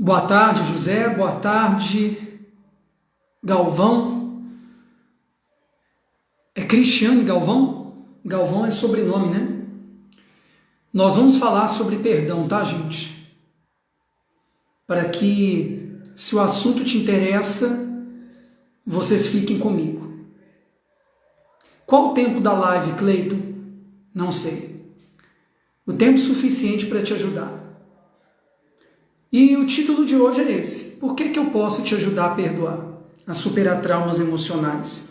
Boa tarde, José. Boa tarde, Galvão. É Cristiane Galvão? Galvão é sobrenome, né? Nós vamos falar sobre perdão, tá, gente? Para que, se o assunto te interessa, vocês fiquem comigo. Qual o tempo da live, Cleiton? Não sei. O tempo suficiente para te ajudar. E o título de hoje é esse: por que eu posso te ajudar a perdoar, a superar traumas emocionais?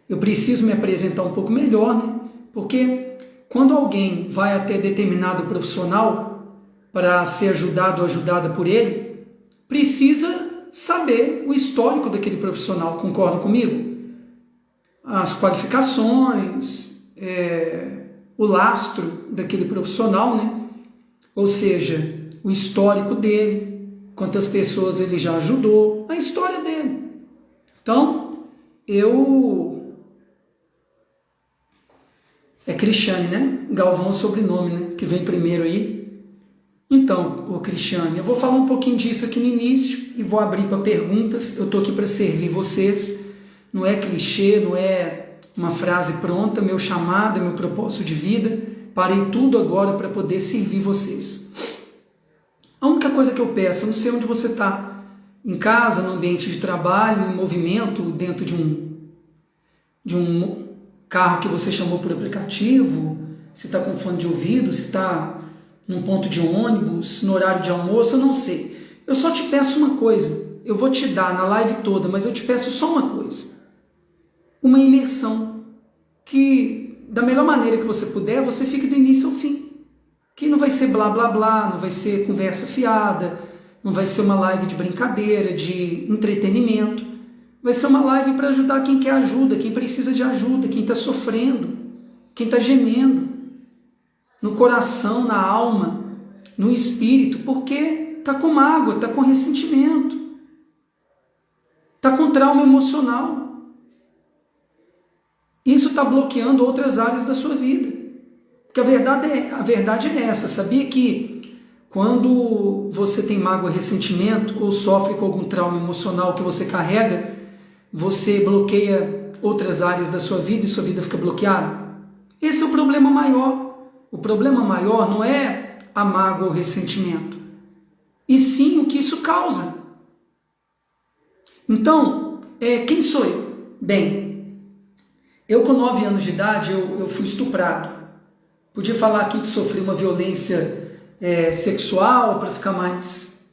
Eu preciso me apresentar um pouco melhor, né? Porque quando alguém vai até determinado profissional para ser ajudado ou ajudada por ele, precisa saber o histórico daquele profissional, concorda comigo? As qualificações, o lastro daquele profissional, né? Ou seja, o histórico dele, quantas pessoas ele já ajudou, a história dele. Então, é Cristiane, né? Galvão é o sobrenome, né? Que vem primeiro aí. Então, Cristiane, eu vou falar um pouquinho disso aqui no início e vou abrir para perguntas. Eu estou aqui para servir vocês. Não é clichê, não é uma frase pronta. Meu chamado, meu propósito de vida. Parei tudo agora para poder servir vocês. A única coisa que eu peço, eu não sei onde você está, em casa, no ambiente de trabalho, em movimento, dentro de um carro que você chamou por aplicativo, se está com fone de ouvido, se está num ponto de ônibus, no horário de almoço, eu não sei. Eu só te peço uma coisa, eu vou te dar na live toda, mas eu te peço só uma coisa. Uma imersão, que da melhor maneira que você puder, você fique do início ao fim. Que não vai ser blá blá blá, não vai ser conversa fiada, não vai ser uma live de brincadeira, de entretenimento. Vai ser uma live para ajudar quem quer ajuda, quem precisa de ajuda, quem está sofrendo, quem está gemendo, no coração, na alma, no espírito, porque está com mágoa, está com ressentimento, está com trauma emocional. Isso está bloqueando outras áreas da sua vida. Porque a verdade é essa, sabia que quando você tem mágoa, ressentimento ou sofre com algum trauma emocional que você carrega, você bloqueia outras áreas da sua vida e sua vida fica bloqueada? Esse é o problema maior. O problema maior não é a mágoa ou o ressentimento, e sim o que isso causa. Então, quem sou eu? Bem, eu com 9 anos de idade eu fui estuprado. Podia falar aqui que sofri uma violência sexual para ficar mais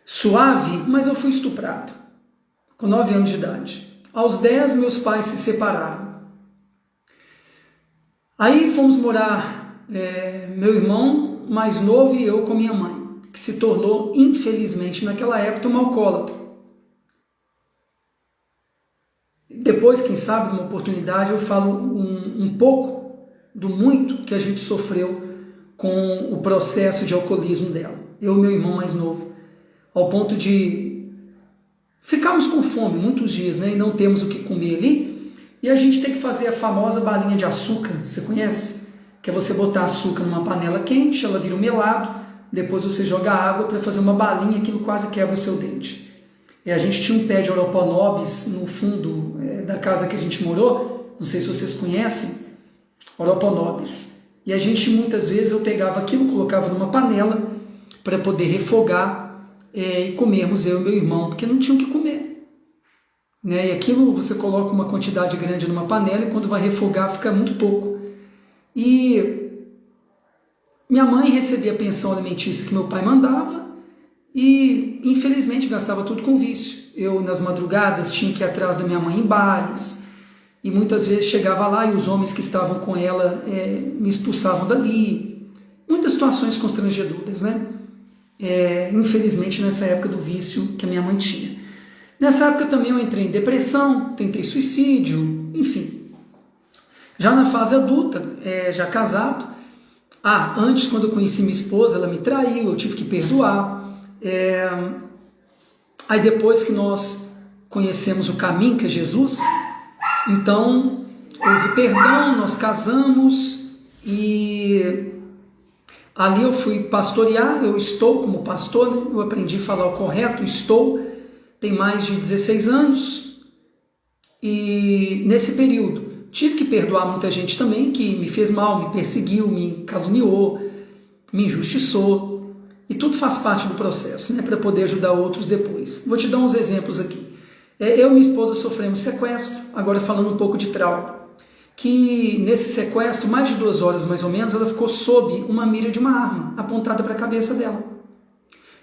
suave, mas eu fui estuprado com 9 anos de idade. Aos 10, meus pais se separaram. Aí fomos morar, meu irmão mais novo e eu com minha mãe, que se tornou, infelizmente, naquela época, uma alcoólatra. Depois, quem sabe, numa oportunidade, eu falo um pouco do muito que a gente sofreu com o processo de alcoolismo dela, eu e meu irmão mais novo, ao ponto de ficarmos com fome muitos dias, né, e não temos o que comer ali, e a gente tem que fazer a famosa balinha de açúcar, você conhece? Que é você botar açúcar numa panela quente, ela vira um melado, depois você joga água para fazer uma balinha, aquilo quase quebra o seu dente. E a gente tinha um pé de oroponobis no fundo da casa que a gente morou, não sei se vocês conhecem, oroponobis. E a gente, muitas vezes, eu pegava aquilo, colocava numa panela para poder refogar e comermos eu e meu irmão, porque não tinha o que comer. Né? E aquilo você coloca uma quantidade grande numa panela e quando vai refogar fica muito pouco. E minha mãe recebia a pensão alimentícia que meu pai mandava e, infelizmente, gastava tudo com vício. Eu, nas madrugadas, tinha que ir atrás da minha mãe em bares, e muitas vezes chegava lá e os homens que estavam com ela me expulsavam dali. Muitas situações constrangedoras, né? Infelizmente, nessa época do vício que a minha mãe tinha. Nessa época também eu entrei em depressão, tentei suicídio, enfim. Já na fase adulta, já casado, antes, quando eu conheci minha esposa, ela me traiu, eu tive que perdoar. Aí depois que nós conhecemos o caminho, que é Jesus, então houve perdão, nós casamos e Ali eu fui pastorear, eu estou como pastor, né? Eu aprendi a falar o correto, estou, tem mais de 16 anos, e nesse período tive que perdoar muita gente também que me fez mal, me perseguiu, me caluniou, me injustiçou, e tudo faz parte do processo, né, para poder ajudar outros depois. Vou te dar uns exemplos aqui. Eu e minha esposa sofremos sequestro, agora falando um pouco de trauma, que nesse sequestro, mais de 2 horas mais ou menos, ela ficou sob uma mira de uma arma apontada para a cabeça dela.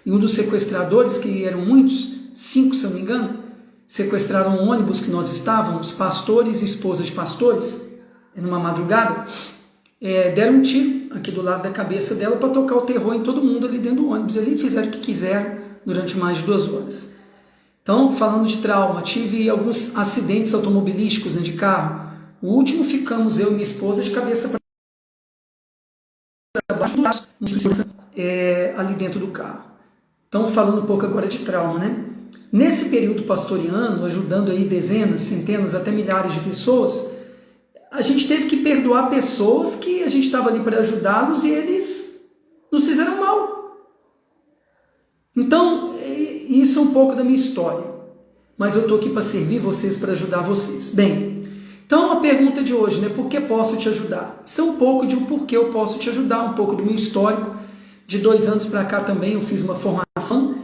E um dos sequestradores, que eram muitos, 5 se eu não me engano, sequestraram um ônibus que nós estávamos, pastores e esposa de pastores, numa madrugada, deram um tiro aqui do lado da cabeça dela para tocar o terror em todo mundo ali dentro do ônibus. Ali fizeram o que quiseram durante mais de 2 horas. Então, falando de trauma, tive alguns acidentes automobilísticos, né, de carro. O último ficamos eu e minha esposa de cabeça para baixo, ali dentro do carro. Então, falando um pouco agora de trauma, né? Nesse período pastoriano, ajudando aí dezenas, centenas, até milhares de pessoas, a gente teve que perdoar pessoas que a gente estava ali para ajudá-los e eles nos fizeram mal. Então, isso é um pouco da minha história. Mas eu estou aqui para servir vocês, para ajudar vocês. Bem, então a pergunta de hoje, né? Por que posso te ajudar? Isso é um pouco de um porquê eu posso te ajudar, um pouco do meu histórico. De 2 anos para cá também eu fiz uma formação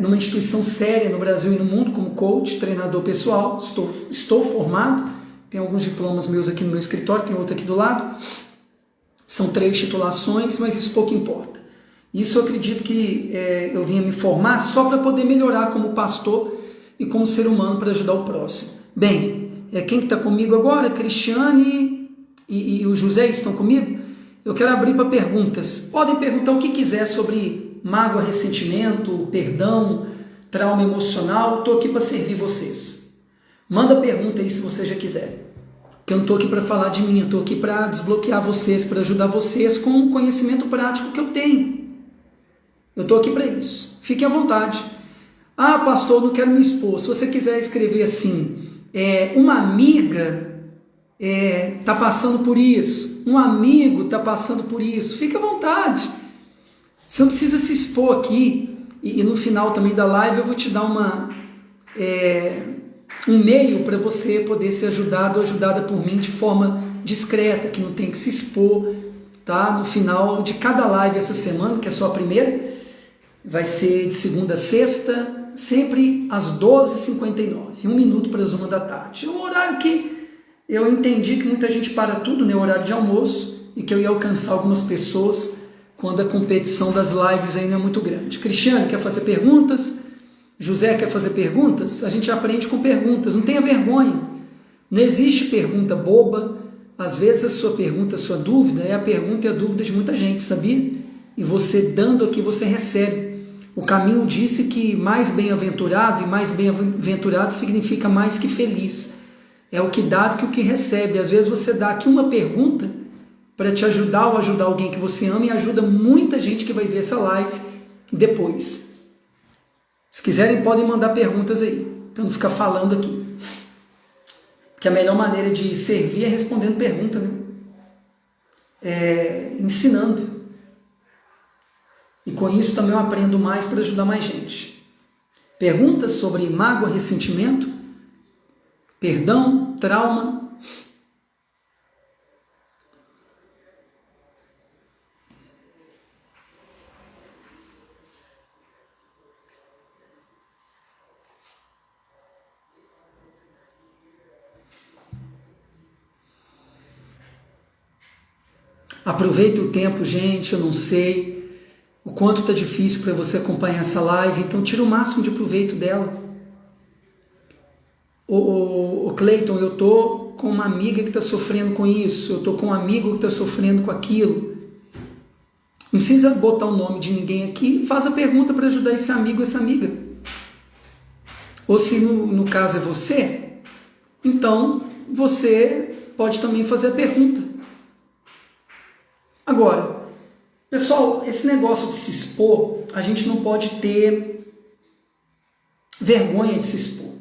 numa instituição séria no Brasil e no mundo, como coach, treinador pessoal. Estou formado, tem alguns diplomas meus aqui no meu escritório, tem outro aqui do lado. São 3 titulações, mas isso pouco importa. Isso eu acredito que eu vinha me formar só para poder melhorar como pastor e como ser humano para ajudar o próximo. Bem, quem está comigo agora? Cristiane e o José estão comigo? Eu quero abrir para perguntas. Podem perguntar o que quiser sobre mágoa, ressentimento, perdão, trauma emocional. Estou aqui para servir vocês. Manda pergunta aí se você já quiser. Porque eu não estou aqui para falar de mim, eu estou aqui para desbloquear vocês, para ajudar vocês com o conhecimento prático que eu tenho. Eu estou aqui para isso. Fique à vontade. Ah, pastor, não quero me expor. Se você quiser escrever assim, uma amiga está passando por isso, um amigo está passando por isso, fique à vontade. Você não precisa se expor aqui. E no final também da live eu vou te dar um meio para você poder ser ajudado ou ajudada por mim de forma discreta, que não tem que se expor, tá? No final de cada live essa semana, que é só a primeira, vai ser de segunda a sexta, sempre às 12h59, 1 minuto para as 1 da tarde. É um horário que eu entendi que muita gente para tudo, né? Horário de almoço, e que eu ia alcançar algumas pessoas quando a competição das lives ainda é muito grande. Cristiane, quer fazer perguntas? José, quer fazer perguntas? A gente aprende com perguntas, não tenha vergonha. Não existe pergunta boba. Às vezes a sua pergunta, a sua dúvida é a pergunta e a dúvida de muita gente, sabia? E você dando aqui, você recebe. O caminho disse que mais bem-aventurado, e mais bem-aventurado significa mais que feliz. É o que dá do que o que recebe. Às vezes você dá aqui uma pergunta para te ajudar ou ajudar alguém que você ama e ajuda muita gente que vai ver essa live depois. Se quiserem, podem mandar perguntas aí, para não ficar falando aqui. Porque a melhor maneira de servir é respondendo pergunta, né? Ensinando. E com isso também eu aprendo mais para ajudar mais gente. Perguntas sobre mágoa, ressentimento, perdão, trauma. Aproveite o tempo, gente, eu não sei o quanto está difícil para você acompanhar essa live, então tira o máximo de proveito dela. O Cleiton, eu estou com uma amiga que está sofrendo com isso, eu estou com um amigo que está sofrendo com aquilo. Não precisa botar o nome de ninguém aqui, faz a pergunta para ajudar esse amigo, essa amiga. Ou se no caso é você, então você pode também fazer a pergunta. Agora, pessoal, esse negócio de se expor, a gente não pode ter vergonha de se expor.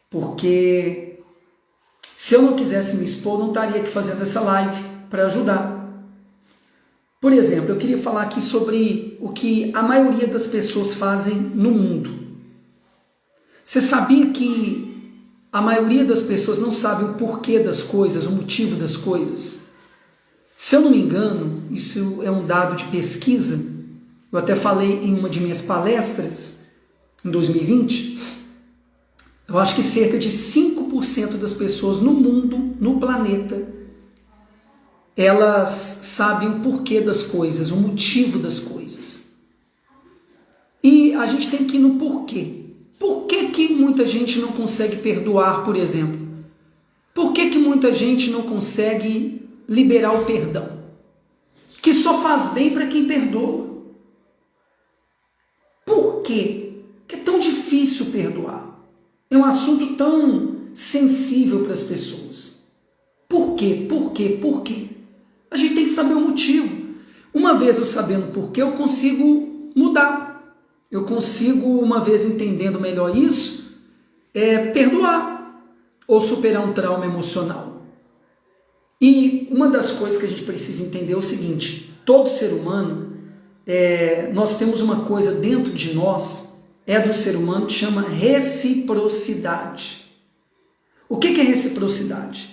Porque se eu não quisesse me expor, não estaria aqui fazendo essa live para ajudar. Por exemplo, eu queria falar aqui sobre o que a maioria das pessoas fazem no mundo. Você sabia que a maioria das pessoas não sabe o porquê das coisas, o motivo das coisas? Se eu não me engano, isso é um dado de pesquisa, eu até falei em uma de minhas palestras, em 2020, eu acho que cerca de 5% das pessoas no mundo, no planeta, elas sabem o porquê das coisas, o motivo das coisas. E a gente tem que ir no porquê. Por que muita gente não consegue perdoar, por exemplo? Por que muita gente não consegue liberar o perdão? Que só faz bem para quem perdoa. Por quê? Que é tão difícil perdoar. É um assunto tão sensível para as pessoas. Por quê? Por quê? Por quê? A gente tem que saber o motivo. Uma vez eu sabendo por quê, eu consigo mudar. Eu consigo, uma vez entendendo melhor isso, perdoar ou superar um trauma emocional. E uma das coisas que a gente precisa entender é o seguinte: todo ser humano, nós temos uma coisa dentro de nós, do ser humano, que chama reciprocidade. O que é reciprocidade?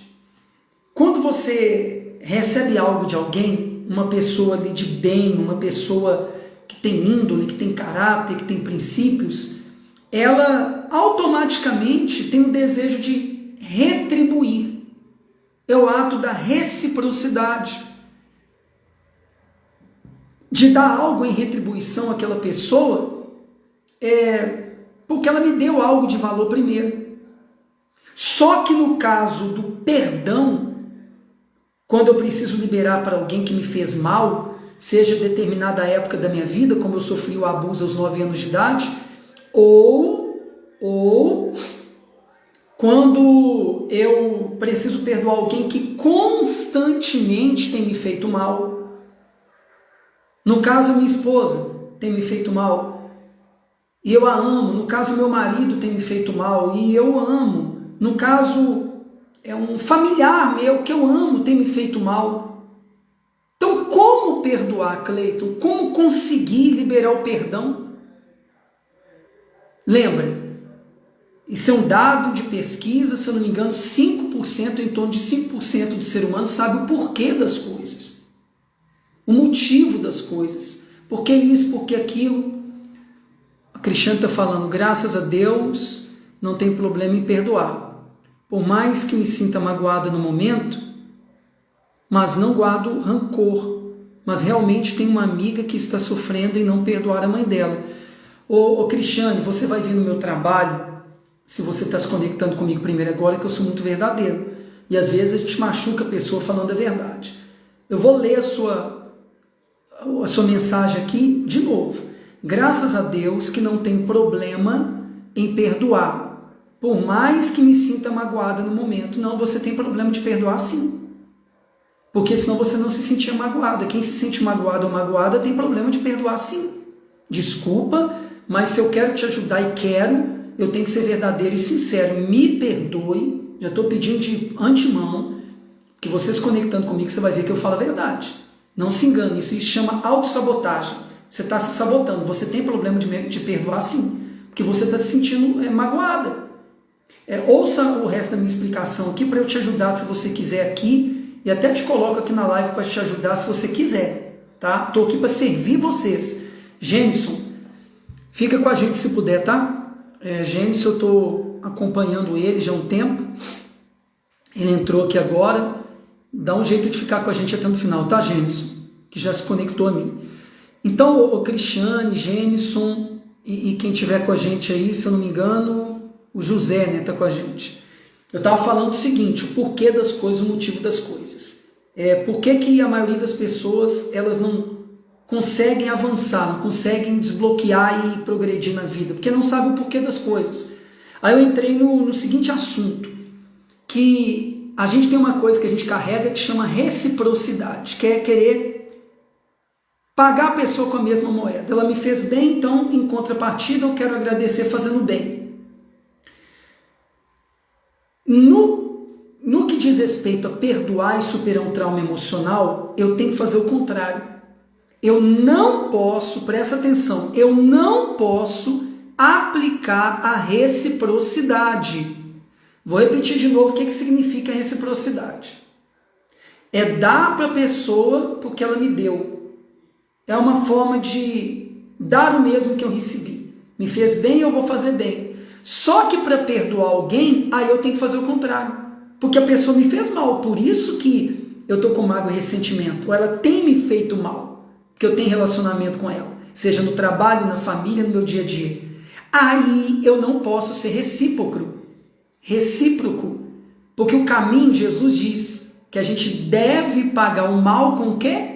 Quando você recebe algo de alguém, uma pessoa ali de bem, uma pessoa que tem índole, que tem caráter, que tem princípios, ela automaticamente tem o desejo de retribuir. É o ato da reciprocidade. De dar algo em retribuição àquela pessoa, porque ela me deu algo de valor primeiro. Só que no caso do perdão, quando eu preciso liberar para alguém que me fez mal, seja determinada época da minha vida, como eu sofri o abuso aos 9 anos de idade, ou quando eu preciso perdoar alguém que constantemente tem me feito mal. No caso, minha esposa tem me feito mal e eu a amo. No caso, meu marido tem me feito mal e eu amo. No caso, um familiar meu que eu amo tem me feito mal. Então, como perdoar, Cleiton? Como conseguir liberar o perdão? Lembra, isso é um dado de pesquisa, se eu não me engano, 5%, em torno de 5% do ser humano sabe o porquê das coisas. O motivo das coisas. Por que isso, por que aquilo? A Cristiane está falando, graças a Deus, não tem problema em perdoar. Por mais que me sinta magoada no momento, mas não guardo rancor. Mas realmente tem uma amiga que está sofrendo em não perdoar a mãe dela. Ô Cristiane, você vai vir no meu trabalho, se você está se conectando comigo primeiro agora, que eu sou muito verdadeiro. E às vezes a gente machuca a pessoa falando a verdade. Eu vou ler a sua mensagem aqui de novo. Graças a Deus que não tem problema em perdoar. Por mais que me sinta magoada no momento, não, você tem problema de perdoar sim. Porque senão você não se sentia magoada. Quem se sente magoado ou magoada tem problema de perdoar sim. Desculpa, mas se eu quero te ajudar e eu tenho que ser verdadeiro e sincero. Me perdoe, já estou pedindo de antemão, que você se conectando comigo, você vai ver que eu falo a verdade. Não se engane, isso se chama autossabotagem. Você está se sabotando, você tem problema de perdoar sim, porque você está se sentindo magoada. Ouça o resto da minha explicação aqui para eu te ajudar se você quiser aqui, e até te coloco aqui na live para te ajudar se você quiser, tá? Estou aqui para servir vocês. Gênison, fica com a gente se puder, tá? Gênison, eu estou acompanhando ele já há um tempo, ele entrou aqui agora, dá um jeito de ficar com a gente até no final, tá, Gênison? Que já se conectou a mim. Então, o Cristiane, Gênison e quem tiver com a gente aí, se eu não me engano, o José, né, tá com a gente. Eu estava falando o seguinte, o porquê das coisas, o motivo das coisas. Por que a maioria das pessoas, elas não conseguem avançar, não conseguem desbloquear e progredir na vida? Porque não sabem o porquê das coisas. Aí eu entrei no seguinte assunto, que a gente tem uma coisa que a gente carrega que chama reciprocidade, que é querer pagar a pessoa com a mesma moeda. Ela me fez bem, então, em contrapartida, eu quero agradecer fazendo bem. No que diz respeito a perdoar e superar um trauma emocional, eu tenho que fazer o contrário. eu não posso, presta atenção, eu não posso aplicar a reciprocidade. Vou repetir de novo o que significa reciprocidade. É dar para a pessoa porque ela me deu. É uma forma de dar o mesmo que eu recebi. Me fez bem, eu vou fazer bem. Só que para perdoar alguém, aí eu tenho que fazer o contrário. Porque a pessoa me fez mal. Por isso que eu estou com mágoa e ressentimento. Ou ela tem me feito mal. Porque eu tenho relacionamento com ela. Seja no trabalho, na família, no meu dia a dia. Aí eu não posso ser recíproco. Porque o caminho, Jesus diz que a gente deve pagar o mal com o quê?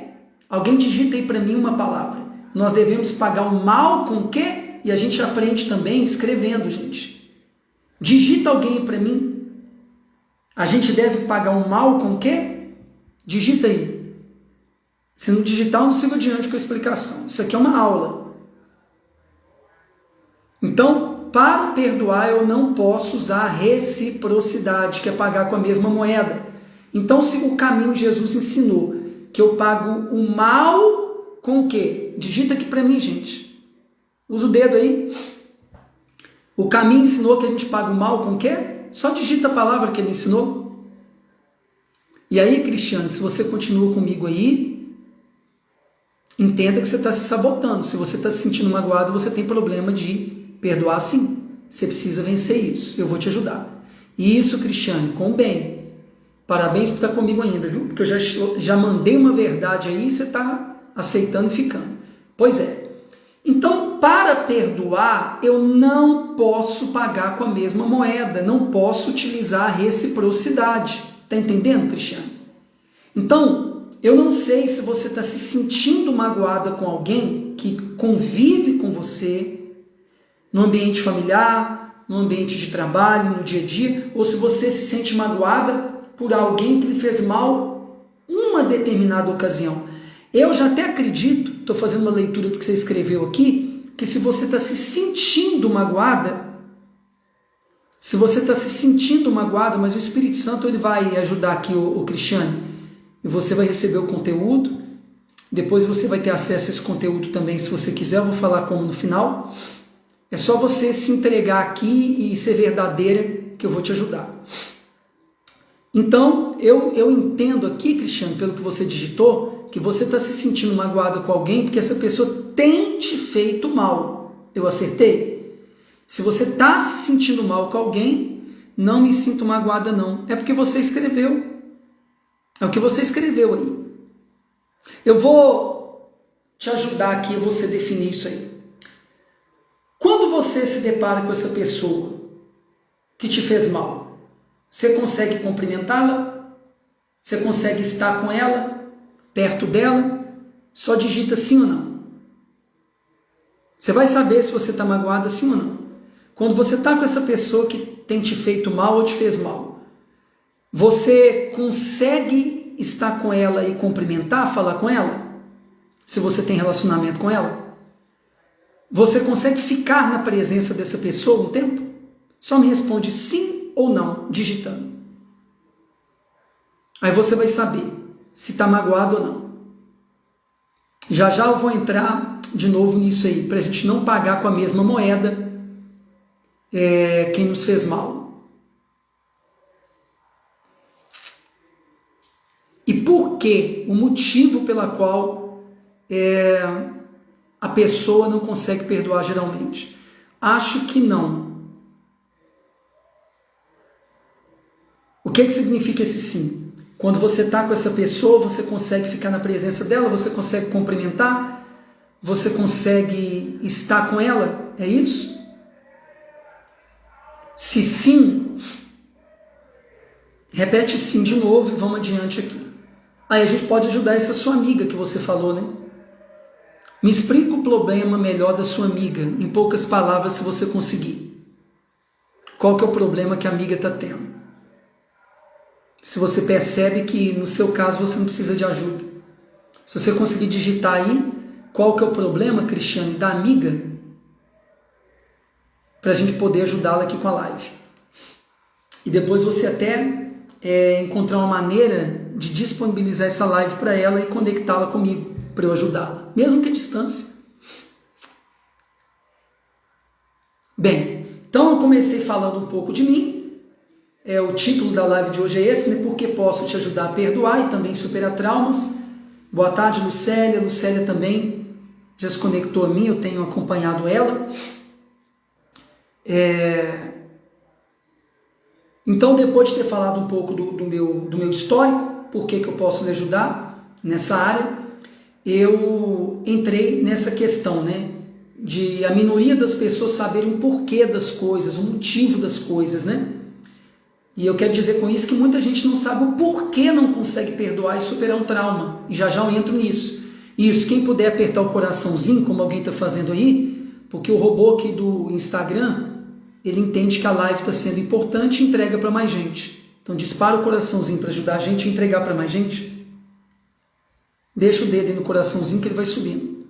Alguém digita aí para mim uma palavra. Nós devemos pagar o mal com o quê? E a gente aprende também escrevendo, gente. Digita alguém para mim. A gente deve pagar o mal com o quê? Digita aí. Se não digitar, eu não sigo adiante com a explicação. Isso aqui é uma aula. Então, para perdoar, eu não posso usar a reciprocidade, que é pagar com a mesma moeda. Então, se o caminho Jesus ensinou que eu pago o mal com o quê? Digita aqui para mim, gente. Usa o dedo aí. O caminho ensinou que a gente paga o mal com o quê? Só digita a palavra que ele ensinou. E aí, Cristiano, se você continua comigo aí, entenda que você está se sabotando. Se você está se sentindo magoado, você tem problema de perdoar sim. Você precisa vencer isso. Eu vou te ajudar. Isso, Cristiano, com bem. Parabéns por estar comigo ainda, viu? Porque eu já mandei uma verdade aí e você está aceitando e ficando. Pois é. Então, para perdoar, eu não posso pagar com a mesma moeda. Não posso utilizar a reciprocidade. Está entendendo, Cristiano? Então, eu não sei se você está se sentindo magoada com alguém que convive com você no ambiente familiar, no ambiente de trabalho, no dia a dia, ou se você se sente magoada por alguém que lhe fez mal uma determinada ocasião. Eu já até acredito, estou fazendo uma leitura do que você escreveu aqui, que se você está se sentindo magoada, mas o Espírito Santo ele vai ajudar aqui o Cristiano, e você vai receber o conteúdo, depois você vai ter acesso a esse conteúdo também, se você quiser, eu vou falar como no final. É só você se entregar aqui e ser verdadeira que eu vou te ajudar. Então, eu entendo aqui, Cristiano, pelo que você digitou, que você está se sentindo magoado com alguém porque essa pessoa tem te feito mal. Eu acertei? Se você está se sentindo mal com alguém, não me sinto magoada não. É porque você escreveu. É o que você escreveu aí. Eu vou te ajudar aqui a você definir isso aí. Quando você se depara com essa pessoa que te fez mal, você consegue cumprimentá-la? Você consegue estar com ela? Perto dela? Só digita sim ou não. Você vai saber se você está magoada sim ou não. Quando você está com essa pessoa que tem te feito mal ou te fez mal, você consegue estar com ela e cumprimentar, falar com ela? Se você tem relacionamento com ela? Você consegue ficar na presença dessa pessoa um tempo? Só me responde sim ou não, digitando. Aí você vai saber se está magoado ou não. Já já eu vou entrar de novo nisso aí, para a gente não pagar com a mesma moeda quem nos fez mal. E por que? O motivo pela qual a pessoa não consegue perdoar geralmente? Acho que não. O que significa esse sim? Quando você está com essa pessoa, você consegue ficar na presença dela, você consegue cumprimentar, você consegue estar com ela, é isso? Se sim, repete sim de novo e vamos adiante aqui. Aí a gente pode ajudar essa sua amiga que você falou, né? Me explica o problema melhor da sua amiga, em poucas palavras, se você conseguir. Qual que é o problema que a amiga está tendo? Se você percebe que, no seu caso, você não precisa de ajuda. Se você conseguir digitar aí, qual que é o problema, Cristiane, da amiga, para a gente poder ajudá-la aqui com a live. E depois você até encontrar uma maneira de disponibilizar essa live para ela e conectá-la comigo. para eu ajudá-la, mesmo que a distância. Bem, então eu comecei falando um pouco de mim. O título da live de hoje é esse, né? Porque posso te ajudar a perdoar e também superar traumas. Boa tarde, Lucélia. Lucélia também já se conectou a mim, eu tenho acompanhado ela. Então, depois de ter falado um pouco do meu histórico, por que eu posso lhe ajudar nessa área, eu entrei nessa questão, né, de a minoria das pessoas saberem o porquê das coisas, o motivo das coisas, né? E eu quero dizer com isso que muita gente não sabe o porquê não consegue perdoar e superar um trauma. E já eu entro nisso. Isso, quem puder apertar o coraçãozinho, como alguém está fazendo aí, porque o robô aqui do Instagram, ele entende que a live está sendo importante e entrega para mais gente. Então dispara o coraçãozinho para ajudar a gente a entregar para mais gente. Deixa o dedo aí no coraçãozinho que ele vai subindo.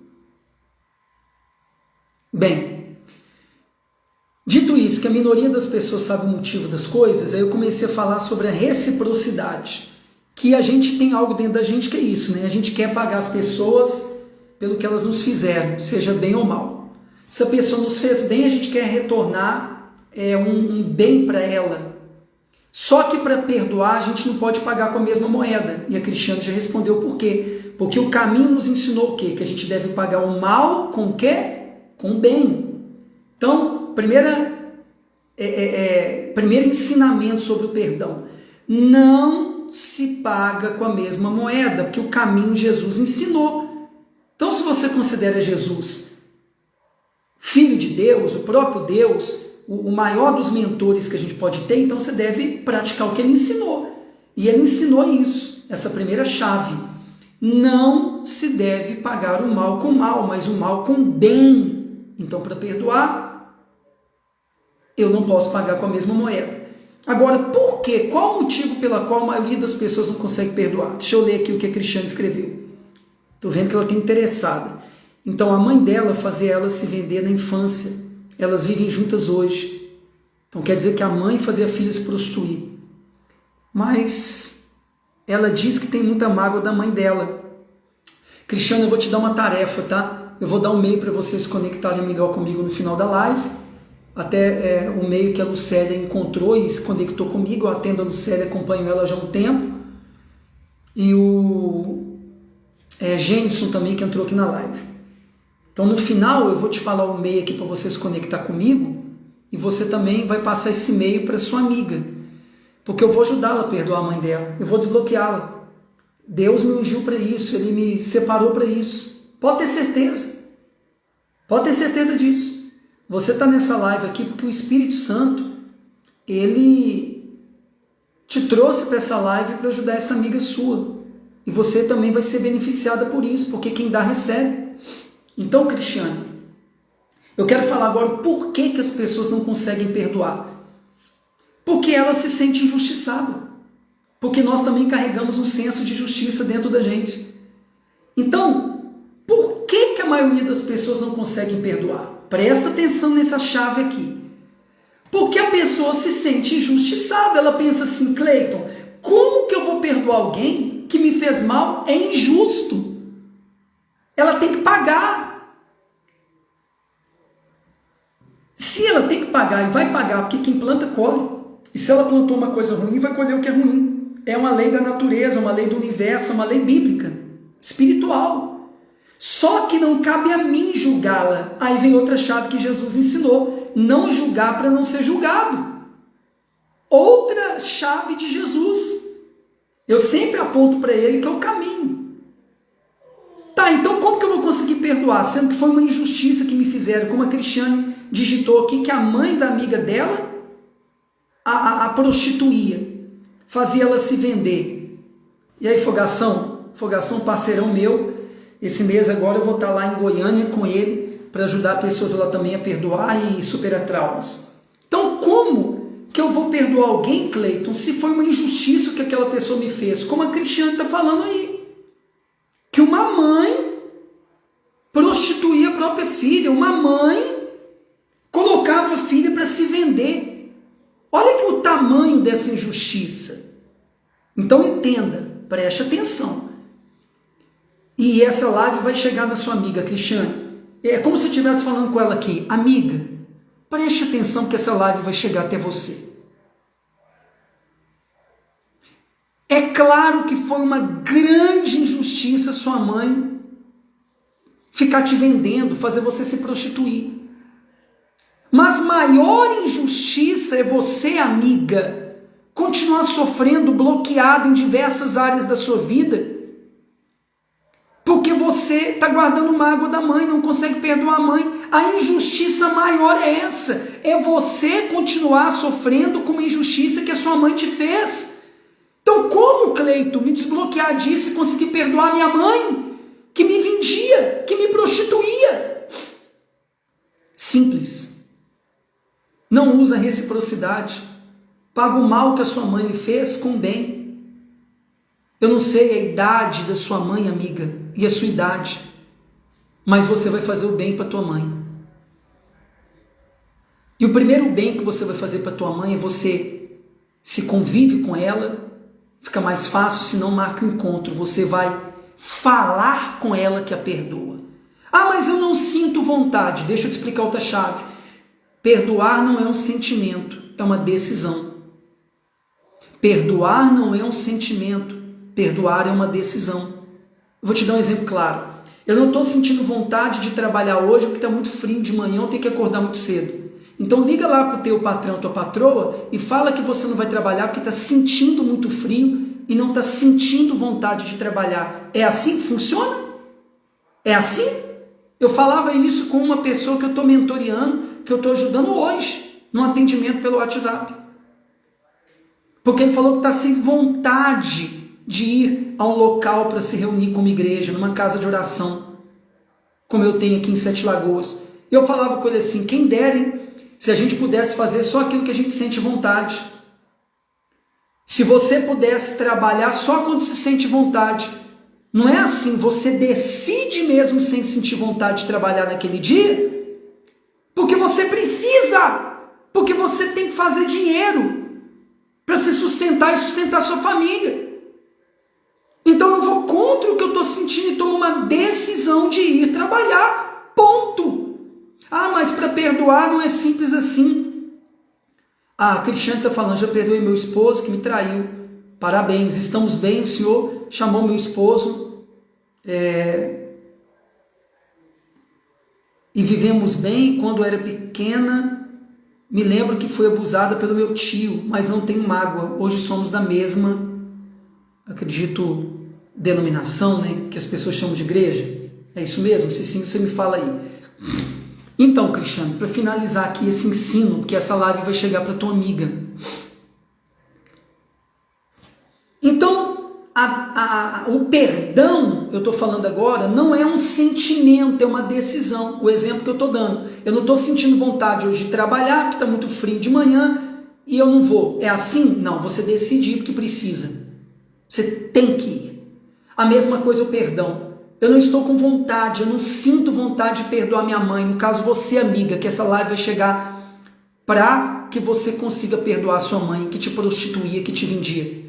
Bem, dito isso, que a minoria das pessoas sabe o motivo das coisas, aí eu comecei a falar sobre a reciprocidade. Que a gente tem algo dentro da gente que é isso, né? A gente quer pagar as pessoas pelo que elas nos fizeram, seja bem ou mal. Se a pessoa nos fez bem, a gente quer retornar um bem para ela. Só que para perdoar, a gente não pode pagar com a mesma moeda. E a Cristiane já respondeu por quê. Porque o caminho nos ensinou o quê? Que a gente deve pagar o mal com o quê? Com o bem. Então, primeiro ensinamento sobre o perdão. Não se paga com a mesma moeda, porque o caminho Jesus ensinou. Então, se você considera Jesus Filho de Deus, o próprio Deus, o maior dos mentores que a gente pode ter, então você deve praticar o que ele ensinou. E ele ensinou isso, essa primeira chave. Não se deve pagar o mal com mal, mas o mal com bem. Então, para perdoar, eu não posso pagar com a mesma moeda. Agora, por quê? Qual o motivo pela qual a maioria das pessoas não consegue perdoar? Deixa eu ler aqui o que a Cristiane escreveu. Estou vendo que ela está interessada. Então, a mãe dela fazia ela se vender na infância. Elas vivem juntas hoje. Então, quer dizer que a mãe fazia a filha se prostituir. Mas ela diz que tem muita mágoa da mãe dela. Cristiane, eu vou te dar uma tarefa, tá? Eu vou dar um e-mail para vocês se conectarem melhor comigo no final da live. Até o meio que a Lucélia encontrou e se conectou comigo. Eu atendo a Lucélia, acompanho ela já há um tempo. E o Gênison também, que entrou aqui na live. Então, no final, eu vou te falar o e-mail aqui para você se conectar comigo. E você também vai passar esse e-mail para sua amiga. Porque eu vou ajudá-la a perdoar a mãe dela. Eu vou desbloqueá-la. Deus me ungiu para isso. Ele me separou para isso. Pode ter certeza. Pode ter certeza disso. Você está nessa live aqui porque o Espírito Santo, ele te trouxe para essa live para ajudar essa amiga sua. E você também vai ser beneficiada por isso, porque quem dá, recebe. Então, Cristiane, eu quero falar agora por que as pessoas não conseguem perdoar. Porque elas se sentem injustiçadas. Porque nós também carregamos um senso de justiça dentro da gente. Então, por que a maioria das pessoas não conseguem perdoar? Presta atenção nessa chave aqui. Porque a pessoa se sente injustiçada. Ela pensa assim, Cleiton, como que eu vou perdoar alguém que me fez mal? É injusto. Ela tem que pagar. Se ela tem que pagar e vai pagar, porque quem planta colhe. E se ela plantou uma coisa ruim, vai colher o que é ruim. É uma lei da natureza, uma lei do universo, uma lei bíblica, espiritual. Só que não cabe a mim julgá-la. Aí vem outra chave que Jesus ensinou. Não julgar para não ser julgado. Outra chave de Jesus. Eu sempre aponto para ele que é o caminho. Tá, então como que eu vou conseguir perdoar? Sendo que foi uma injustiça que me fizeram. Como a Cristiane digitou aqui, que a mãe da amiga dela a prostituía. Fazia ela se vender. E aí, Fogação? Fogação, parceirão meu. Esse mês agora eu vou estar lá em Goiânia com ele para ajudar pessoas lá também a perdoar e superar traumas. Então, como que eu vou perdoar alguém, Cleiton, se foi uma injustiça que aquela pessoa me fez? Como a Cristiane está falando aí. Que uma mãe prostituía a própria filha. Uma mãe colocava a filha para se vender. Olha que o tamanho dessa injustiça. Então entenda, preste atenção. E essa live vai chegar na sua amiga, Cristiane. É como se eu estivesse falando com ela aqui. Amiga, preste atenção que essa live vai chegar até você. É claro que foi uma grande injustiça sua mãe ficar te vendendo, fazer você se prostituir. Mas maior injustiça é você, amiga, continuar sofrendo, bloqueado em diversas áreas da sua vida, porque você está guardando mágoa da mãe, não consegue perdoar a mãe. A injustiça maior é essa, é você continuar sofrendo com uma injustiça que a sua mãe te fez. Então como, Cleito, me desbloquear disso e conseguir perdoar minha mãe, que me vendia, que me prostituía? Simples. Não usa reciprocidade. Paga o mal que a sua mãe lhe fez com o bem. Eu não sei a idade da sua mãe, amiga, e a sua idade, mas você vai fazer o bem para tua mãe. E o primeiro bem que você vai fazer para tua mãe é você se convive com ela, fica mais fácil, se não marca o encontro, você vai falar com ela que a perdoa. Ah, mas eu não sinto vontade. Deixa eu te explicar outra chave. Perdoar não é um sentimento, é uma decisão. Perdoar não é um sentimento, perdoar é uma decisão. Eu vou te dar um exemplo claro. Eu não estou sentindo vontade de trabalhar hoje porque está muito frio de manhã, eu tenho que acordar muito cedo. Então liga lá para o teu patrão, tua patroa, e fala que você não vai trabalhar porque está sentindo muito frio e não está sentindo vontade de trabalhar. É assim que funciona? É assim? Eu falava isso com uma pessoa que eu estou mentoreando, que eu estou ajudando hoje, no atendimento pelo WhatsApp. Porque ele falou que está sem vontade de ir a um local para se reunir com uma igreja, numa casa de oração, como eu tenho aqui em Sete Lagoas. Eu falava com ele assim, quem dera, hein, se a gente pudesse fazer só aquilo que a gente sente vontade. Se você pudesse trabalhar só quando se sente vontade. Não é assim, você decide mesmo sem sentir vontade de trabalhar naquele dia, porque você precisa, porque você tem que fazer dinheiro para se sustentar e sustentar sua família. Então eu vou contra o que eu estou sentindo e tomo uma decisão de ir trabalhar, ponto. Ah, mas para perdoar não é simples assim. Ah, a Cristiane está falando, já perdoei meu esposo que me traiu. Parabéns, estamos bem, o senhor chamou meu esposo e vivemos bem. Quando era pequena, me lembro que fui abusada pelo meu tio, mas não tenho mágoa. Hoje somos da mesma, acredito, denominação, né, que as pessoas chamam de igreja. É isso mesmo? Se sim, você me fala aí. Então, Cristiano, para finalizar aqui esse ensino, porque essa live vai chegar para tua amiga. Então, o perdão, eu estou falando agora, não é um sentimento, é uma decisão. O exemplo que eu estou dando. Eu não estou sentindo vontade hoje de trabalhar, porque está muito frio de manhã, e eu não vou. É assim? Não, você decide ir porque precisa. Você tem que ir. A mesma coisa o perdão. Eu não estou com vontade, eu não sinto vontade de perdoar minha mãe. No caso, você, amiga, que essa live vai chegar para que você consiga perdoar sua mãe, que te prostituía, que te vendia.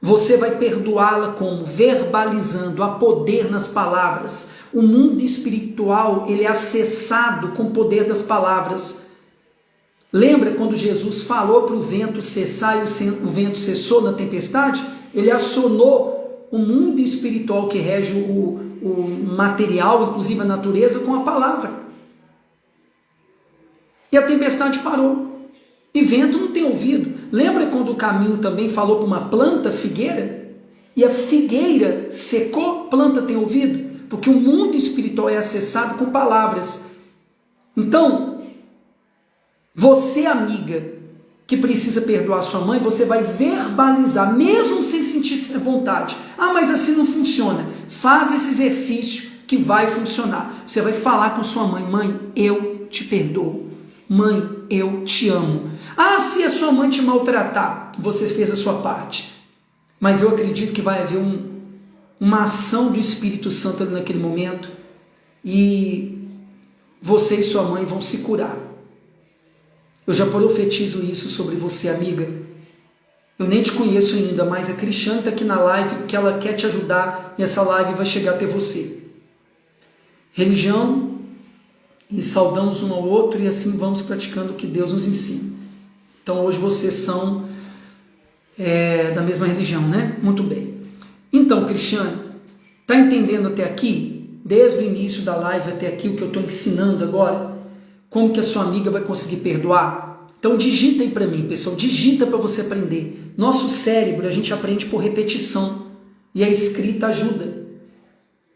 Você vai perdoá-la como? Verbalizando, há poder nas palavras. O mundo espiritual, ele é acessado com o poder das palavras. Lembra quando Jesus falou para o vento cessar e o vento cessou na tempestade? Ele acionou o mundo espiritual que rege o material, inclusive a natureza, com a palavra. E a tempestade parou. E vento não tem ouvido. Lembra quando o caminho também falou para uma planta, figueira? E a figueira secou, planta tem ouvido? Porque o mundo espiritual é acessado com palavras. Então, você, amiga, que precisa perdoar sua mãe, você vai verbalizar, mesmo sem sentir vontade. Ah, mas assim não funciona. Faz esse exercício que vai funcionar. Você vai falar com sua mãe, mãe, eu te perdoo. Mãe, eu te amo. Ah, se a sua mãe te maltratar, você fez a sua parte. Mas eu acredito que vai haver uma ação do Espírito Santo naquele momento e você e sua mãe vão se curar. Eu já profetizo isso sobre você, amiga. Eu nem te conheço ainda, mas a Cristiane está aqui na live porque ela quer te ajudar e essa live vai chegar até você. Religião, e saudamos um ao outro e assim vamos praticando o que Deus nos ensina. Então hoje vocês são da mesma religião, né? Muito bem. Então, Cristiane, está entendendo até aqui? Desde o início da live até aqui o que eu estou ensinando agora? Como que a sua amiga vai conseguir perdoar? Então digita aí para mim, pessoal, digita para você aprender. Nosso cérebro a gente aprende por repetição e a escrita ajuda.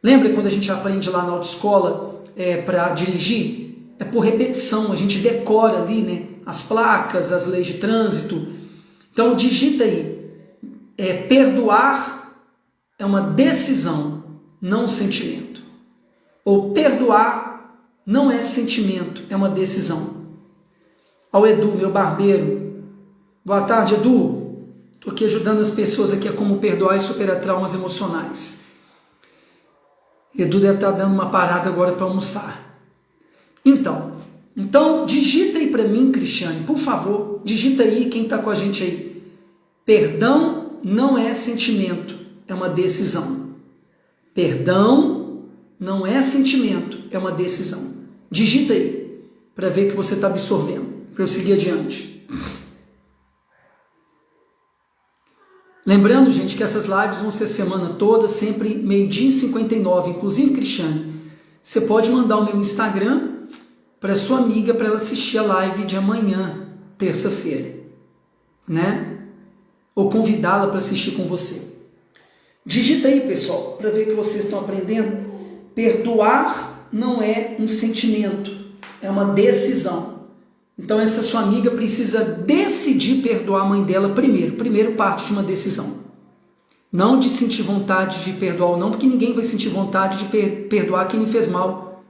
Lembra quando a gente aprende lá na autoescola para dirigir? É por repetição, a gente decora ali, né, as placas, as leis de trânsito. Então digita aí, perdoar é uma decisão, não um sentimento. Ou perdoar não é sentimento, é uma decisão. Ao Edu, meu barbeiro. Boa tarde, Edu. Estou aqui ajudando as pessoas aqui a como perdoar e superar traumas emocionais. Edu deve estar dando uma parada agora para almoçar. Então digita aí para mim, Cristiane, por favor. Digita aí quem está com a gente aí. Perdão não é sentimento, é uma decisão. Perdão não é sentimento, é uma decisão. Digita aí, para ver que você está absorvendo, para eu seguir adiante. Lembrando, gente, que essas lives vão ser semana toda, sempre 12h59. Inclusive, Cristiane, você pode mandar o meu Instagram para sua amiga, para ela assistir a live de amanhã, terça-feira, né? Ou convidá-la para assistir com você. Digita aí, pessoal, para ver que vocês estão aprendendo. Perdoar não é um sentimento, é uma decisão. Então essa sua amiga precisa decidir perdoar a mãe dela primeiro. Primeiro parte de uma decisão. Não de sentir vontade de perdoar ou não, porque ninguém vai sentir vontade de perdoar quem lhe fez mal.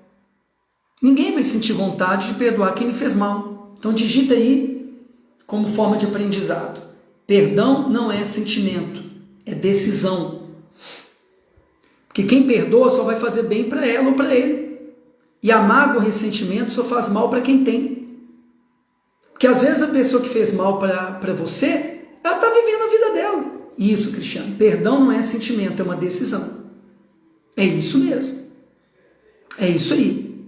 Ninguém vai sentir vontade de perdoar quem lhe fez mal. Então digita aí como forma de aprendizado. Perdão não é sentimento, é decisão. Porque quem perdoa só vai fazer bem para ela ou para ele. E a mágoa, o ressentimento só faz mal para quem tem. Porque às vezes a pessoa que fez mal para você, ela está vivendo a vida dela. Isso, Cristiano. Perdão não é sentimento, é uma decisão. É isso mesmo. É isso aí.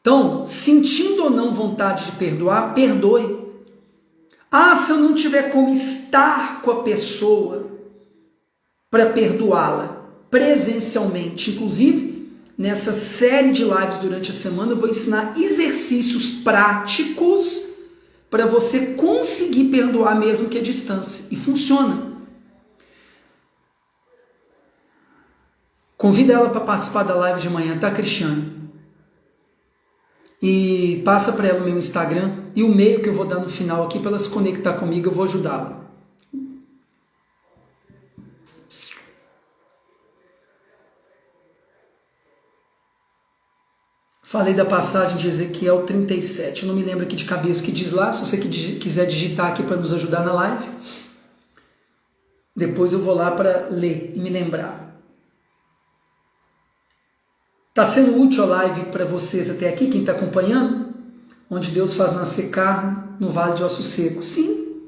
Então, sentindo ou não vontade de perdoar, perdoe. Ah, se eu não tiver como estar com a pessoa para perdoá-la presencialmente, inclusive, nessa série de lives durante a semana, eu vou ensinar exercícios práticos para você conseguir perdoar mesmo que a distância. E funciona. Convida ela para participar da live de manhã, tá, Cristiane? E passa para ela o meu Instagram e o e-mail que eu vou dar no final aqui para ela se conectar comigo, eu vou ajudá-la. Falei da passagem de Ezequiel 37. Eu não me lembro aqui de cabeça o que diz lá. Se você quiser digitar aqui para nos ajudar na live, depois eu vou lá para ler e me lembrar. Está sendo útil a live para vocês até aqui, quem está acompanhando? Onde Deus faz nascer carne no vale de ossos secos. Sim.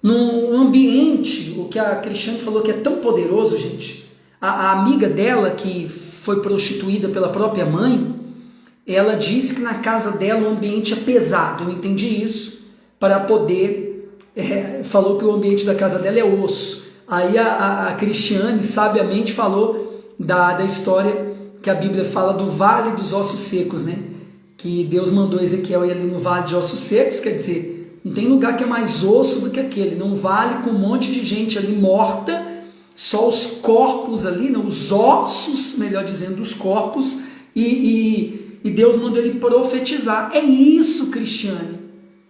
Num ambiente, o que a Cristiane falou que é tão poderoso, gente. A amiga dela, que foi prostituída pela própria mãe, ela disse que na casa dela o ambiente é pesado. Eu entendi isso para poder... falou que o ambiente da casa dela é osso. Aí a Cristiane sabiamente falou da história que a Bíblia fala do vale dos ossos secos, né? Que Deus mandou Ezequiel ir ali no vale de ossos secos, quer dizer, não tem lugar que é mais osso do que aquele, num vale com um monte de gente ali morta, só os corpos ali, não, os ossos, melhor dizendo, os corpos, e Deus mandou ele profetizar. É isso, Cristiane.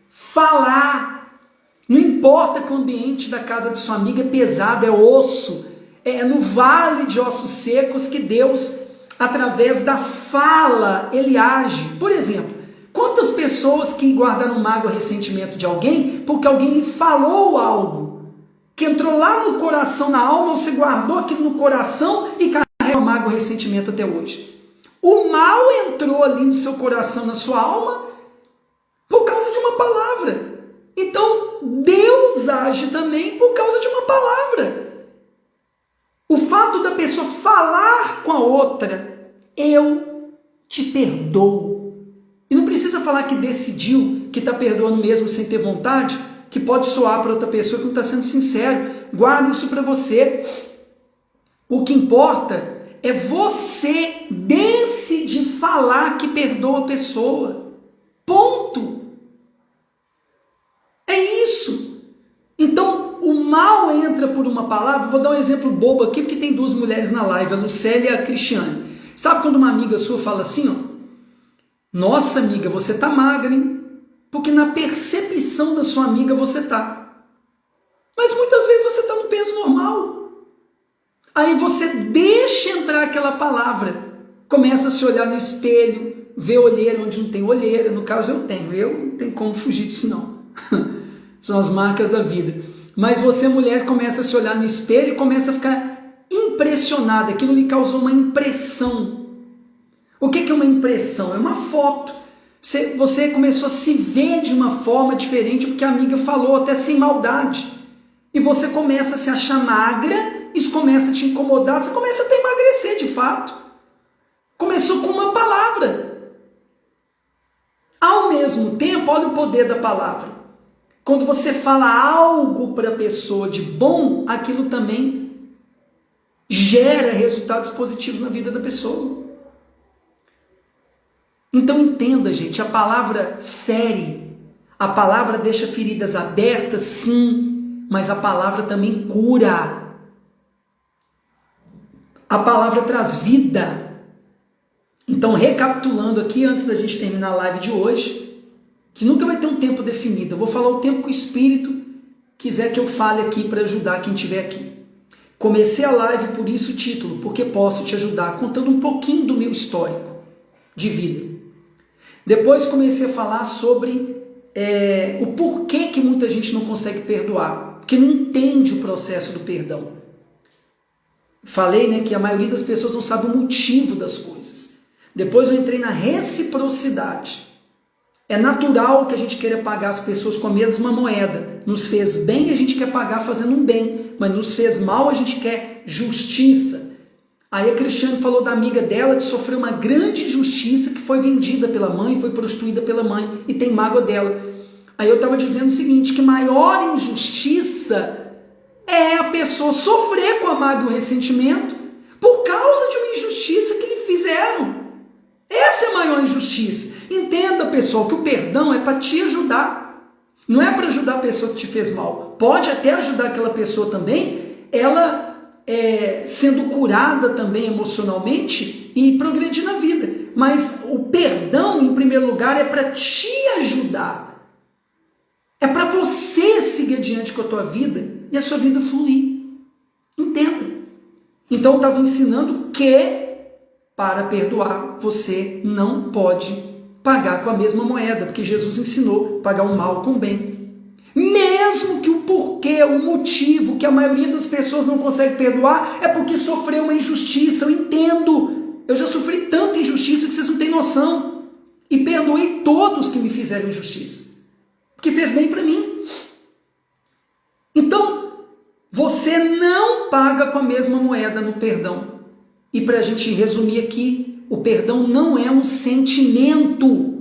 Falar. Não importa que o ambiente da casa de sua amiga é pesado, é osso, é no vale de ossos secos que Deus, através da fala, ele age. Por exemplo, quantas pessoas que guardaram mágoa, ressentimento de alguém porque alguém lhe falou algo que entrou lá no coração, na alma, você guardou aquilo no coração e carrega mágoa, ressentimento até hoje. O mal entrou ali no seu coração, na sua alma, por causa de uma palavra. Então, Deus age também por causa de uma palavra. O fato da pessoa falar com a outra, eu te perdoo. E não precisa falar que decidiu, que está perdoando mesmo sem ter vontade, que pode soar para outra pessoa que não está sendo sincero. Guarda isso para você. O que importa é você decidir falar que perdoa a pessoa. Ponto. É isso. Então, o mal entra por uma palavra. Vou dar um exemplo bobo aqui, porque tem duas mulheres na live, a Lucélia e a Cristiane. Sabe quando uma amiga sua fala assim, ó? Nossa, amiga, você tá magra, hein? Porque na percepção da sua amiga você tá. Mas muitas vezes você tá no peso normal. Aí você deixa entrar aquela palavra. Começa a se olhar no espelho, ver olheira onde não tem olheira. No caso eu não tenho como fugir disso não. São as marcas da vida. Mas você, mulher, começa a se olhar no espelho e começa a ficar impressionada. Aquilo lhe causou uma impressão. O que é uma impressão? É uma foto. Você começou a se ver de uma forma diferente porque a amiga falou, até sem maldade. E você começa a se achar magra, isso começa a te incomodar, você começa a até emagrecer de fato. Começou com uma palavra. Ao mesmo tempo, olha o poder da palavra. Quando você fala algo para a pessoa de bom, aquilo também gera resultados positivos na vida da pessoa. Então entenda, gente, a palavra fere, a palavra deixa feridas abertas, sim, mas a palavra também cura. A palavra traz vida. Então, recapitulando aqui, antes da gente terminar a live de hoje, que nunca vai ter um tempo definido, eu vou falar o tempo que o Espírito quiser que eu fale aqui para ajudar quem estiver aqui. Comecei a live, por isso o título, porque posso te ajudar, contando um pouquinho do meu histórico de vida. Depois comecei a falar sobre o porquê que muita gente não consegue perdoar, porque não entende o processo do perdão. Falei, que a maioria das pessoas não sabe o motivo das coisas. Depois eu entrei na reciprocidade. É natural que a gente queira pagar as pessoas com a mesma moeda. Nos fez bem, a gente quer pagar fazendo um bem, mas nos fez mal, a gente quer justiça. Aí a Cristiane falou da amiga dela que sofreu uma grande injustiça, que foi vendida pela mãe, foi prostituída pela mãe e tem mágoa dela. Aí eu estava dizendo o seguinte, que maior injustiça é a pessoa sofrer com a mágoa e o ressentimento por causa de uma injustiça que lhe fizeram. Essa é a maior injustiça. Entenda, pessoal, que o perdão é para te ajudar. Não é para ajudar a pessoa que te fez mal. Pode até ajudar aquela pessoa também, ela sendo curada também emocionalmente e progredir na vida. Mas o perdão, em primeiro lugar, é para te ajudar. É para você seguir adiante com a tua vida e a sua vida fluir. Entenda. Então eu estava ensinando que para perdoar você não pode pagar com a mesma moeda, porque Jesus ensinou pagar o mal com o bem. Mesmo que o porquê, o motivo que a maioria das pessoas não consegue perdoar é porque sofreu uma injustiça. Eu entendo. Eu já sofri tanta injustiça que vocês não têm noção. E perdoei todos que me fizeram injustiça. Porque fez bem para mim. Então, você não paga com a mesma moeda no perdão. E para a gente resumir aqui, o perdão não é um sentimento.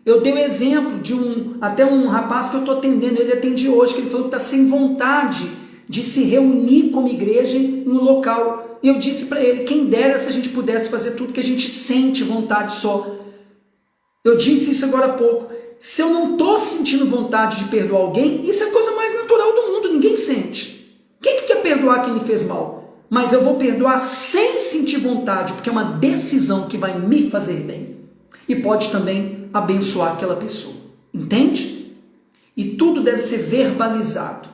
Eu dei o exemplo de até um rapaz que eu estou atendendo, ele atendi hoje, que ele falou que está sem vontade de se reunir como igreja em um local. E eu disse para ele, quem dera se a gente pudesse fazer tudo que a gente sente vontade só. Eu disse isso agora há pouco. Se eu não estou sentindo vontade de perdoar alguém, isso é a coisa mais natural do mundo, ninguém sente. Quem que quer perdoar quem lhe fez mal? Mas eu vou perdoar sem sentir vontade, porque é uma decisão que vai me fazer bem. E pode também abençoar aquela pessoa. Entende? E tudo deve ser verbalizado.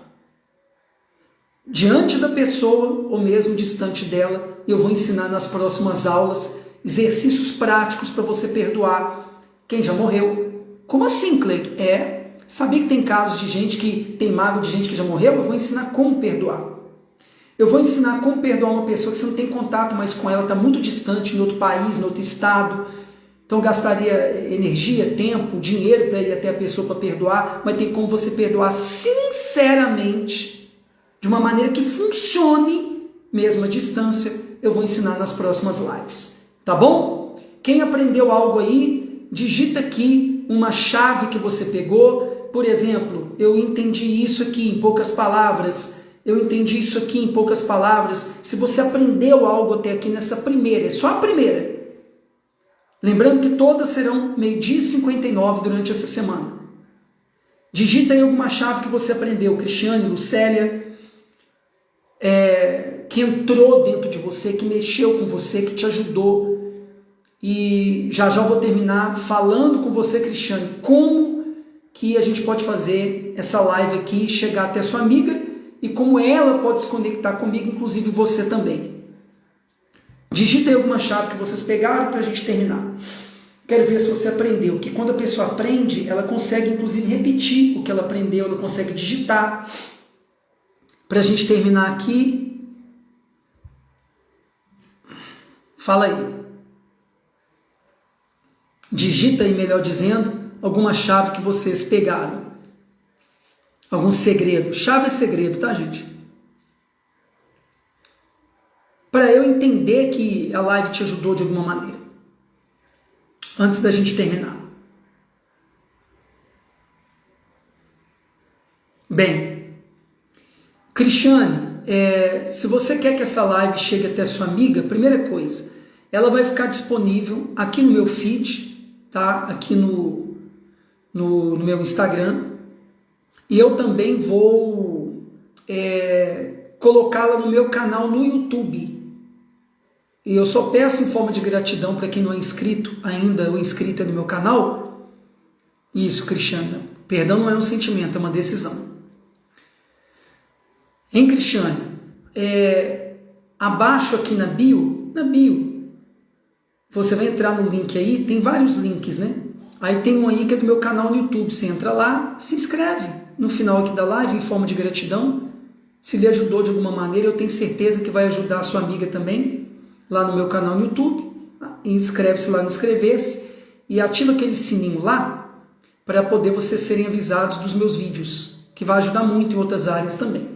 Diante da pessoa, ou mesmo distante dela, eu vou ensinar nas próximas aulas exercícios práticos para você perdoar quem já morreu. Como assim, Cleito? Sabia que tem casos de gente que tem mágoa de gente que já morreu? Eu vou ensinar como perdoar. Eu vou ensinar como perdoar uma pessoa que você não tem contato mais com ela, está muito distante, em outro país, em outro estado. Então gastaria energia, tempo, dinheiro para ir até a pessoa para perdoar, mas tem como você perdoar sinceramente, de uma maneira que funcione, mesmo à distância. Eu vou ensinar nas próximas lives, tá bom? Quem aprendeu algo aí, digita aqui uma chave que você pegou. Por exemplo, eu entendi isso aqui em poucas palavras. Eu entendi isso aqui em poucas palavras. Se você aprendeu algo até aqui nessa primeira, é só a primeira. Lembrando que todas serão 12h59 durante essa semana. Digita aí alguma chave que você aprendeu, Cristiane, Lucélia, que entrou dentro de você, que mexeu com você, que te ajudou. E já vou terminar falando com você, Cristiane, como que a gente pode fazer essa live aqui chegar até sua amiga e como ela pode se conectar comigo, inclusive você também. Digita aí alguma chave que vocês pegaram para a gente terminar. Quero ver se você aprendeu, que quando a pessoa aprende, ela consegue inclusive repetir o que ela aprendeu, ela consegue digitar. Para a gente terminar aqui, fala aí. Digita aí, melhor dizendo, alguma chave que vocês pegaram. Algum segredo. Chave é segredo, tá, gente? Para eu entender que a live te ajudou de alguma maneira. Antes da gente terminar. Bem, Cristiane, se você quer que essa live chegue até sua amiga, primeira coisa, ela vai ficar disponível aqui no meu feed, tá? Aqui no meu Instagram. E eu também vou colocá-la no meu canal no YouTube. E eu só peço em forma de gratidão para quem não é inscrito ainda, ou inscrita no meu canal. Isso, Cristiane. Perdão não é um sentimento, é uma decisão. Hein, Cristiane? Abaixo aqui na bio, você vai entrar no link aí, tem vários links, né? Aí tem um aí que é do meu canal no YouTube. Você entra lá, se inscreve no final aqui da live em forma de gratidão. Se lhe ajudou de alguma maneira, eu tenho certeza que vai ajudar a sua amiga também. Lá no meu canal no YouTube, inscreve-se lá no inscrever-se e ativa aquele sininho lá para poder vocês serem avisados dos meus vídeos, que vai ajudar muito em outras áreas também.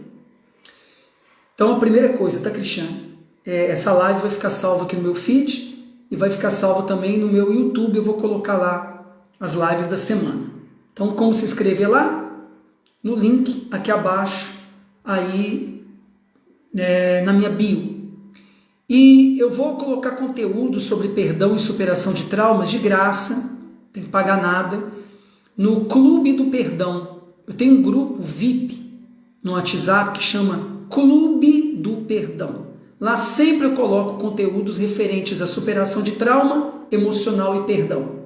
Então a primeira coisa, tá, Cristiane? Essa live vai ficar salva aqui no meu feed e vai ficar salva também no meu YouTube. Eu vou colocar lá as lives da semana. Então como se inscrever lá? No link aqui abaixo, aí na minha bio. E eu vou colocar conteúdo sobre perdão e superação de traumas de graça, não tem que pagar nada, no Clube do Perdão. Eu tenho um grupo VIP no WhatsApp que chama Clube do Perdão. Lá sempre eu coloco conteúdos referentes à superação de trauma, emocional e perdão.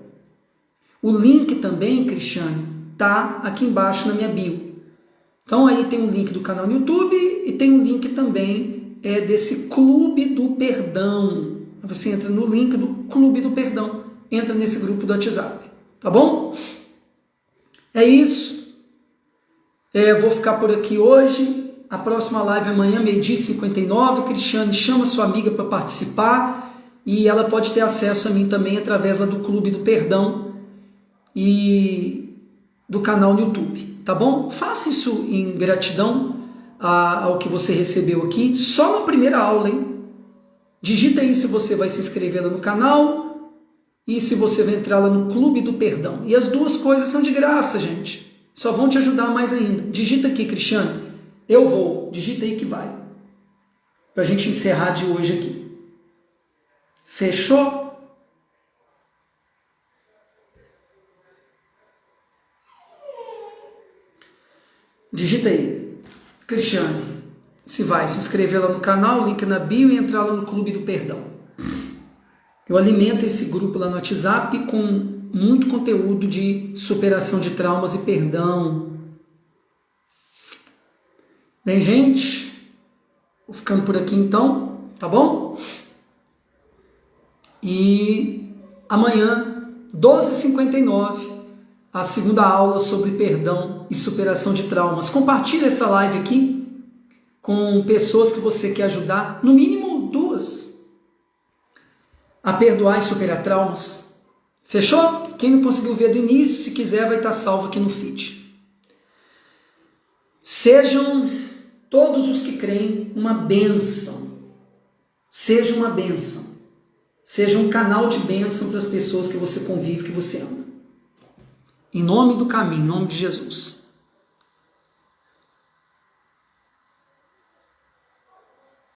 O link também, Cristiane, tá aqui embaixo na minha bio. Então aí tem um link do canal no YouTube e tem um link também desse Clube do Perdão. Você entra no link do Clube do Perdão, entra nesse grupo do WhatsApp, tá bom? É isso. Vou ficar por aqui hoje. A próxima live amanhã, 12h59. Cristiane, chama sua amiga para participar e ela pode ter acesso a mim também através do Clube do Perdão e do canal no YouTube, tá bom? Faça isso em gratidão ao que você recebeu aqui, só na primeira aula, hein? Digita aí se você vai se inscrever lá no canal e se você vai entrar lá no Clube do Perdão. E as duas coisas são de graça, gente. Só vão te ajudar mais ainda. Digita aqui, Cristiane. Eu vou. Digita aí que vai. Pra gente encerrar de hoje aqui. Fechou? Digita aí. Cristiane, se vai se inscrever lá no canal, link na bio e entrar lá no Clube do Perdão. Eu alimento esse grupo lá no WhatsApp com muito conteúdo de superação de traumas e perdão. Bem, gente, vou ficando por aqui então, tá bom? E amanhã, 12h59, a segunda aula sobre perdão e superação de traumas. Compartilhe essa live aqui com pessoas que você quer ajudar, no mínimo 2, a perdoar e superar traumas. Fechou? Quem não conseguiu ver do início, se quiser, vai estar salvo aqui no feed. Sejam todos os que creem uma bênção. Seja uma bênção. Seja um canal de bênção para as pessoas que você convive, que você ama. Em nome do caminho, em nome de Jesus.